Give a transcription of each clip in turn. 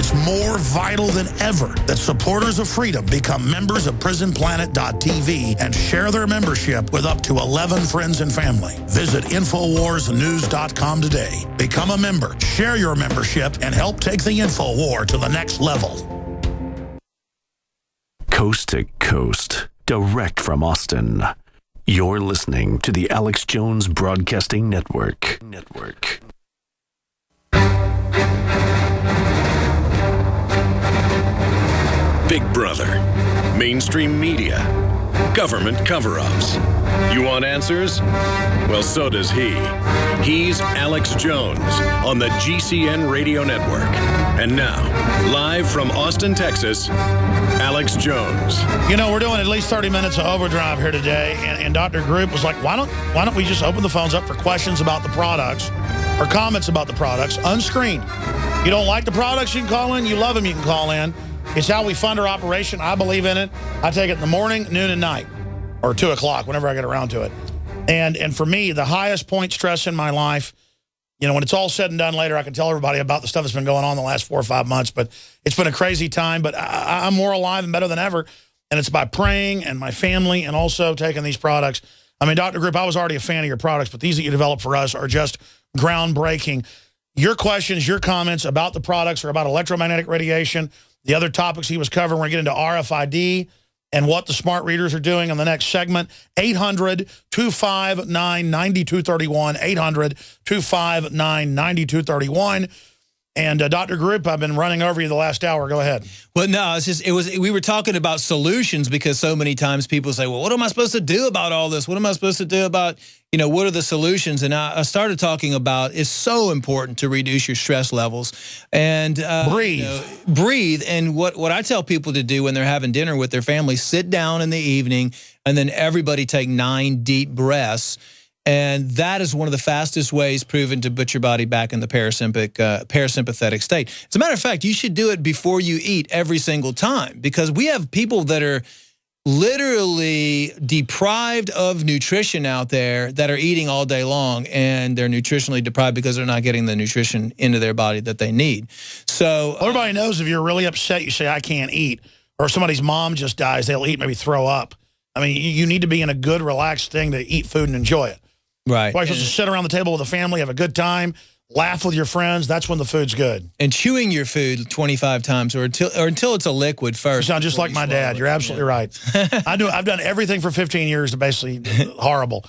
It's more vital than ever that supporters of freedom become members of PrisonPlanet.tv and share their membership with up to 11 friends and family. Visit InfoWarsNews.com today. Become a member, share your membership, and help take the InfoWar to the next level. Coast to coast, direct from Austin. You're listening to the Alex Jones Broadcasting Network. Big Brother, mainstream media, government cover-ups. You want answers? Well, so does he. He's Alex Jones on the GCN Radio Network. And now, live from Austin, Texas, Alex Jones. You know, we're doing at least 30 minutes of overdrive here today, and Dr. Group was like, why don't we just open the phones up for questions about the products or comments about the products unscreened? You don't like the products, you can call in. You love them, you can call in. It's how we fund our operation. I believe in it. I take it in the morning, noon, and night, or 2 o'clock, whenever I get around to it. And for me, the highest point stress in my life, you know, when it's all said and done later, I can tell everybody about the stuff that's been going on the last 4 or 5 months, but it's been a crazy time, but I'm more alive and better than ever, and it's by praying and my family and also taking these products. I mean, Dr. Group, I was already a fan of your products, but these that you developed for us are just groundbreaking. Your questions, your comments about the products or about electromagnetic radiation, the other topics he was covering, we're getting into RFID and what the smart readers are doing on the next segment. 800-259-9231, 800-259-9231. And Dr. Group, I've been running over you the last hour. Go ahead. Well, no, we were talking about solutions because so many times people say, well, what am I supposed to do about all this? What am I supposed to do about, you know, what are the solutions? And I started talking about it's so important to reduce your stress levels and breathe. You know, breathe. And what I tell people to do when they're having dinner with their family, sit down in the evening and then everybody take 9 deep breaths. And that is one of the fastest ways proven to put your body back in the parasympathetic state. As a matter of fact, you should do it before you eat every single time because we have people that are literally deprived of nutrition out there that are eating all day long, and they're nutritionally deprived because they're not getting the nutrition into their body that they need. So everybody knows if you're really upset, you say, I can't eat, or if somebody's mom just dies, they'll eat, maybe throw up. I mean, you need to be in a good, relaxed thing to eat food and enjoy it. Right. You're supposed to sit around the table with a family, have a good time, laugh with your friends. That's when the food's good. And chewing your food 25 times or until it's a liquid first. You sound just like my dad. You're absolutely right. I've done everything for 15 years to basically horrible.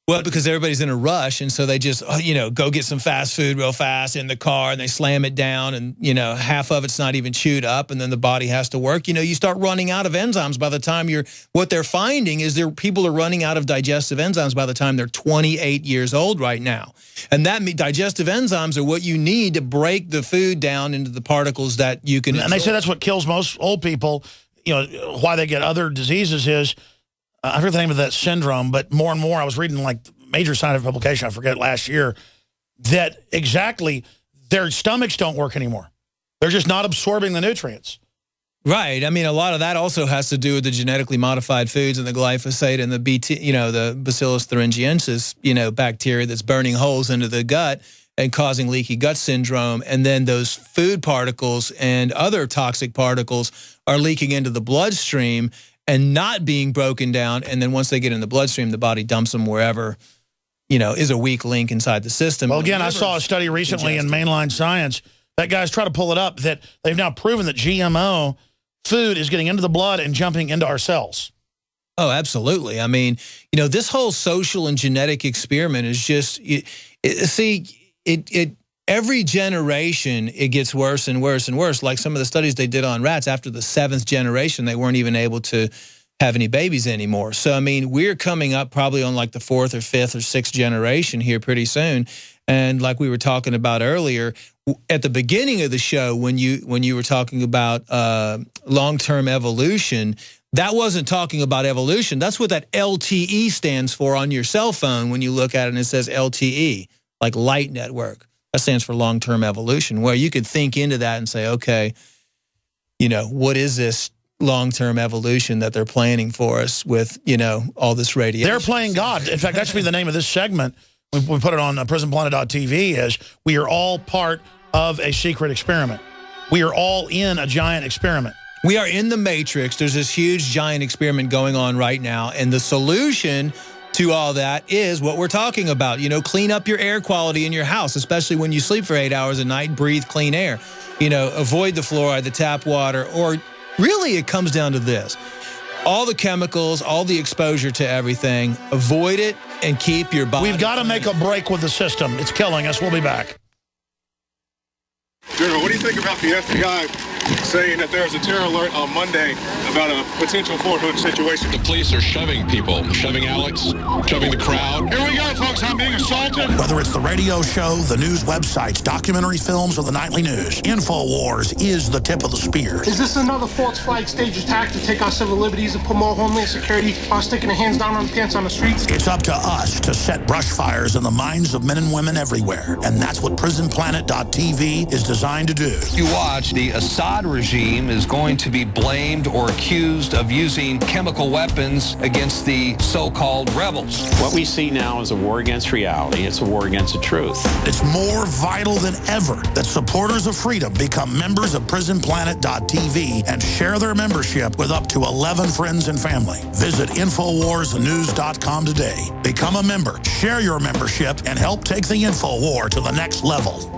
Well, because everybody's in a rush, and so they just, you know, go get some fast food real fast in the car, and they slam it down, and, you know, half of it's not even chewed up, and then the body has to work. You know, you start running out of enzymes by the time what they're finding is people are running out of digestive enzymes by the time they're 28 years old right now. And that digestive enzymes are what you need to break the food down into the particles that you can. And they say that's what kills most old people. You know, why they get other diseases is, I forget the name of that syndrome, but more and more I was reading like major scientific publication, I forget last year, that exactly their stomachs don't work anymore. They're just not absorbing the nutrients. Right. I mean, a lot of that also has to do with the genetically modified foods and the glyphosate and the the Bacillus thuringiensis, you know, bacteria that's burning holes into the gut and causing leaky gut syndrome. And then those food particles and other toxic particles are leaking into the bloodstream and not being broken down, and then once they get in the bloodstream, the body dumps them wherever, you know, is a weak link inside the system. Well, again, I saw a study recently in Mainline Science that guys try to pull it up that they've now proven that GMO food is getting into the blood and jumping into our cells. Oh, absolutely. I mean, you know, this whole social and genetic experiment is just, every generation, it gets worse and worse and worse. Like some of the studies they did on rats, after the 7th generation, they weren't even able to have any babies anymore. So, I mean, we're coming up probably on like the 4th or 5th or 6th generation here pretty soon. And like we were talking about earlier, at the beginning of the show, when you were talking about long-term evolution, that wasn't talking about evolution. That's what that LTE stands for on your cell phone when you look at it and it says LTE, like light network. That stands for long-term evolution, where you could think into that and say, okay, you know, what is this long-term evolution that they're planning for us with, you know, all this radiation? They're playing God. In fact, that should be the name of this segment. We put it on PrisonPlanet.tv as we are all part of a secret experiment. we are all in a giant experiment. We are in the matrix. There's this huge, giant experiment going on right now. And the solution to all that is what we're talking about. You know, clean up your air quality in your house, especially when you sleep for 8 hours a night, breathe clean air. You know, avoid the fluoride, the tap water, or really it comes down to this. All the chemicals, all the exposure to everything, avoid it and keep your body. We've got to make a break with the system. It's killing us. We'll be back. General, what do you think about the FBI saying that there's a terror alert on Monday about a potential Fort Hood situation? The police are shoving people, shoving Alex, shoving the crowd. Here we go, folks. I'm being assaulted. Whether it's the radio show, the news websites, documentary films, or the nightly news, InfoWars is the tip of the spear. Is this another false flag stage attack to take our civil liberties and put more homeland security while sticking their hands down on the pants on the streets? It's up to us to set brush fires in the minds of men and women everywhere. And that's what PrisonPlanet.tv is designed to do. You watch, the Assad regime is going to be blamed or accused of using chemical weapons against the so-called rebels. What we see now is a war against reality. It's a war against the truth. It's more vital than ever that supporters of freedom become members of PrisonPlanet.tv and share their membership with up to 11 friends and family. Visit InfoWarsNews.com today. Become a member, share your membership, and help take the InfoWar to the next level.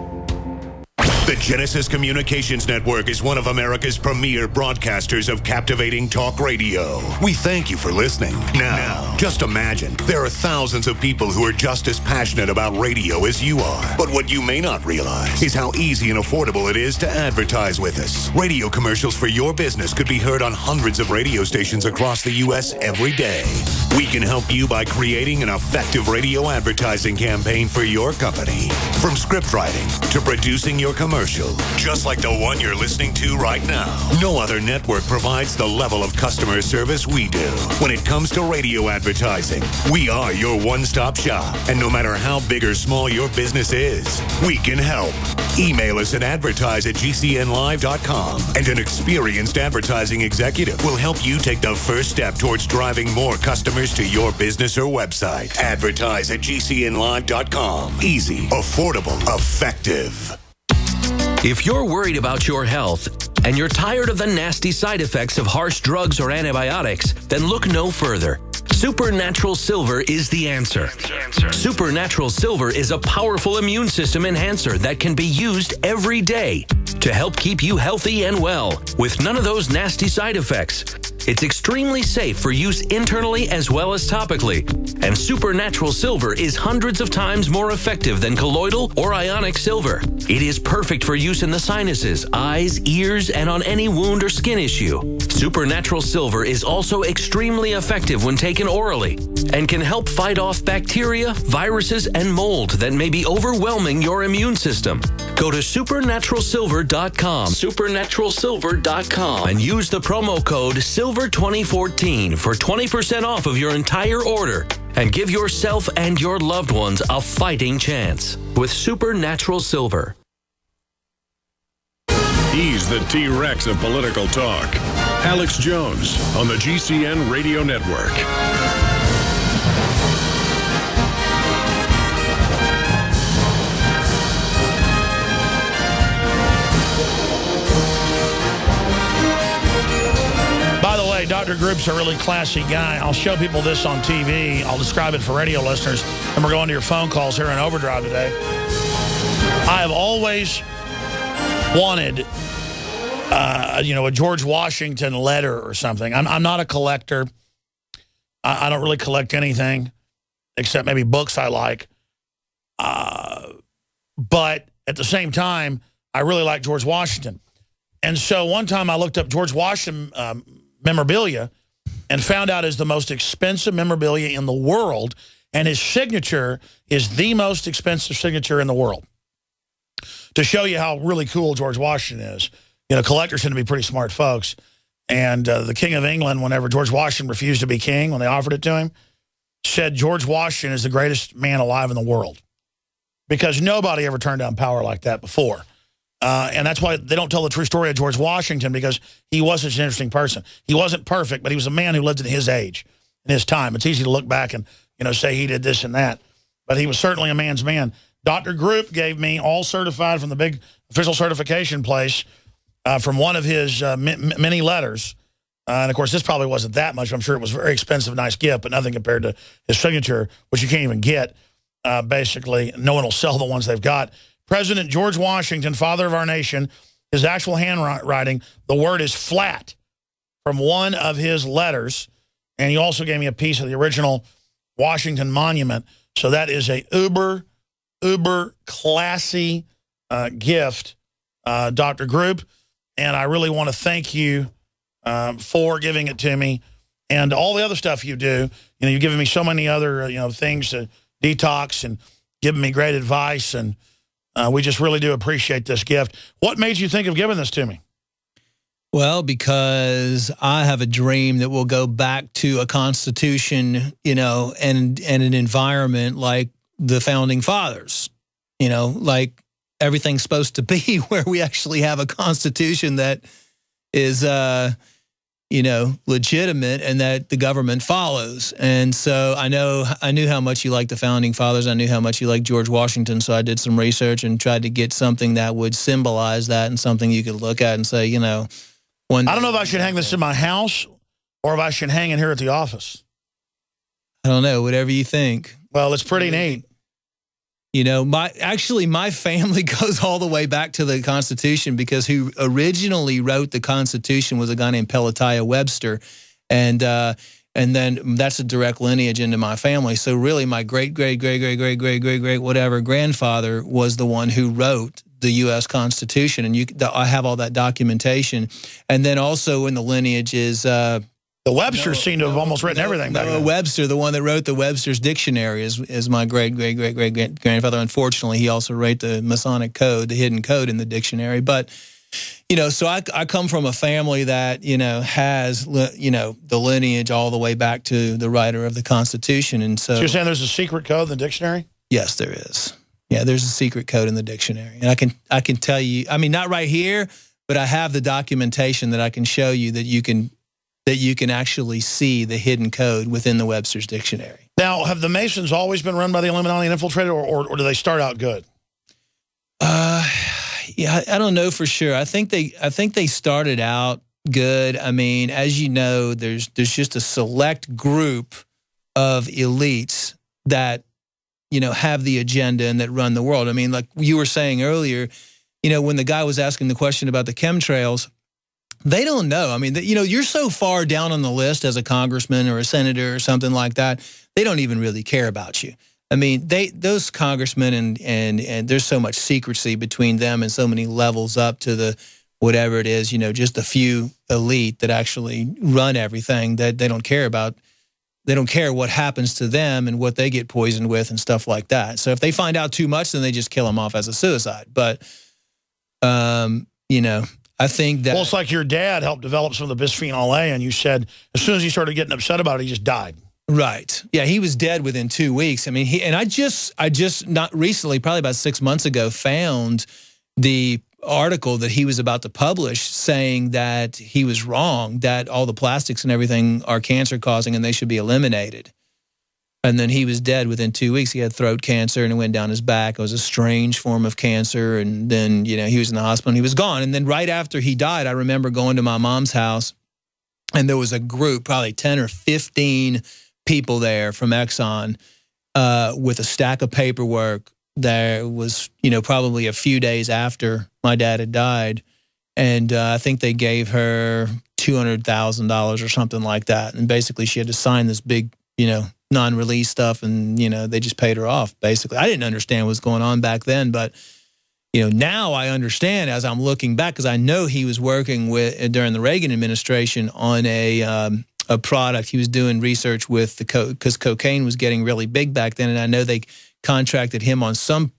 The Genesis Communications Network is one of America's premier broadcasters of captivating talk radio. We thank you for listening. Now, just imagine, there are thousands of people who are just as passionate about radio as you are. But what you may not realize is how easy and affordable it is to advertise with us. Radio commercials for your business could be heard on hundreds of radio stations across the U.S. every day. We can help you by creating an effective radio advertising campaign for your company. From script writing to producing your commercial, just like the one you're listening to right now. No other network provides the level of customer service we do. When it comes to radio advertising, we are your one-stop shop. And no matter how big or small your business is, we can help. Email us at advertise@gcnlive.com, and an experienced advertising executive will help you take the first step towards driving more customers to your business or website. Advertise@gcnlive.com. Easy, affordable, effective. If you're worried about your health and you're tired of the nasty side effects of harsh drugs or antibiotics, then look no further. Supernatural Silver is the answer. Supernatural Silver is a powerful immune system enhancer that can be used every day to help keep you healthy and well with none of those nasty side effects. It's extremely safe for use internally as well as topically. And Supernatural Silver is hundreds of times more effective than colloidal or ionic silver. It is perfect for use in the sinuses, eyes, ears, and on any wound or skin issue. Supernatural Silver is also extremely effective when taken orally and can help fight off bacteria, viruses, and mold that may be overwhelming your immune system. Go to supernaturalsilver.com, supernaturalsilver.com, and use the promo code SILVER2014 for 20% off of your entire order. And give yourself and your loved ones a fighting chance with Supernatural Silver. He's the T-Rex of political talk. Alex Jones on the GCN Radio Network. By the way, Dr. Group's a really classy guy. I'll show people this on TV. I'll describe it for radio listeners. And we're going to your phone calls here in Overdrive today. I have always wanted, a George Washington letter or something. I'm not a collector. I don't really collect anything except maybe books I like. But at the same time, I really like George Washington. And so one time I looked up George Washington memorabilia and found out is the most expensive memorabilia in the world. And his signature is the most expensive signature in the world. To show you how really cool George Washington is. You know, collectors tend to be pretty smart folks. And the King of England, whenever George Washington refused to be king, when they offered it to him, said George Washington is the greatest man alive in the world. Because nobody ever turned down power like that before. And that's why they don't tell the true story of George Washington, because he was such an interesting person. He wasn't perfect, but he was a man who lived in his age, in his time. It's easy to look back and, say he did this and that. But he was certainly a man's man. Dr. Group gave me, all certified from the big official certification place, from one of his many letters. And, of course, this probably wasn't that much. I'm sure it was a very expensive, nice gift, but nothing compared to his signature, which you can't even get, basically. No one will sell the ones they've got. President George Washington, father of our nation, his actual handwriting, the word is flat from one of his letters. And he also gave me a piece of the original Washington Monument. So that is a uber classy gift, Dr. Group. And I really want to thank you for giving it to me, and all the other stuff you do. You know, you've given me so many other things to detox and giving me great advice, and we just really do appreciate this gift. What made you think of giving this to me? Well, because I have a dream that will go back to a constitution, and an environment like the Founding Fathers, like everything's supposed to be, where we actually have a constitution that is, legitimate and that the government follows. And so I knew how much you liked the Founding Fathers. I knew how much you liked George Washington. So I did some research and tried to get something that would symbolize that and something you could look at and say, one day, I don't know if I should hang this in my house or if I should hang it here at the office. I don't know, whatever you think. Well, it's pretty neat. My family goes all the way back to the Constitution, because who originally wrote the Constitution was a guy named Pelatiah Webster, and then that's a direct lineage into my family. So really, my great whatever grandfather was the one who wrote the U.S. Constitution, and I have all that documentation. And then also in the lineage is the Websters seem to have almost written everything back then. Webster, the one that wrote the Webster's Dictionary, is my great-great-great-great-grandfather. Unfortunately, he also wrote the Masonic Code, the hidden code in the dictionary. But, so I come from a family that, has, the lineage all the way back to the writer of the Constitution. And so you're saying there's a secret code in the dictionary? Yes, there is. Yeah, there's a secret code in the dictionary. And I can tell you, I mean, not right here, but I have the documentation that I can show you that you can actually see the hidden code within the Webster's Dictionary. Now, have the Masons always been run by the Illuminati and infiltrated, or do they start out good? Yeah, I don't know for sure. I think they started out good. I mean, as you know, there's just a select group of elites that have the agenda and that run the world. I mean, like you were saying earlier, when the guy was asking the question about the chemtrails, they don't know. I mean, you're so far down on the list as a congressman or a senator or something like that, they don't even really care about you. I mean, those congressmen and there's so much secrecy between them and so many levels up to the whatever it is, just a few elite that actually run everything that they don't care about. They don't care what happens to them and what they get poisoned with and stuff like that. So if they find out too much, then they just kill them off as a suicide. But, I think that... Well, it's like your dad helped develop some of the bisphenol A, and you said as soon as he started getting upset about it, he just died. Right. Yeah, he was dead within 2 weeks. I mean, I just not recently, probably about 6 months ago, found the article that he was about to publish saying that he was wrong, that all the plastics and everything are cancer causing and they should be eliminated. And then he was dead within 2 weeks. He had throat cancer and it went down his back. It was a strange form of cancer. And then, he was in the hospital and he was gone. And then right after he died, I remember going to my mom's house and there was a group, probably 10 or 15 people there from Exxon with a stack of paperwork. There was, probably a few days after my dad had died. And I think they gave her $200,000 or something like that. And basically she had to sign this big, non-release stuff. And, they just paid her off, basically. I didn't understand what was going on back then. But, now I understand as I'm looking back, because I know he was working during the Reagan administration on a product. He was doing research with because cocaine was getting really big back then. And I know they contracted him on some,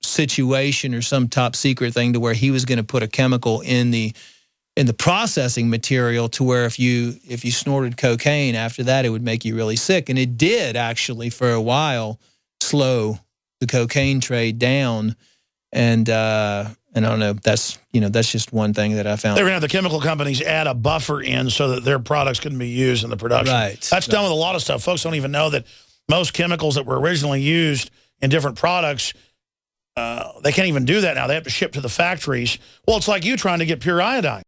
situation or some top secret thing to where he was going to put a chemical in the processing material to where if you snorted cocaine after that, it would make you really sick. And it did actually for a while slow the cocaine trade down. And I don't know, that's just one thing that I found. They're going to have the chemical companies add a buffer in so that their products can be used in the production. Right. That's done with a lot of stuff. Folks don't even know that most chemicals that were originally used in different products they can't even do that now. They have to ship to the factories. Well, it's like you trying to get pure iodine.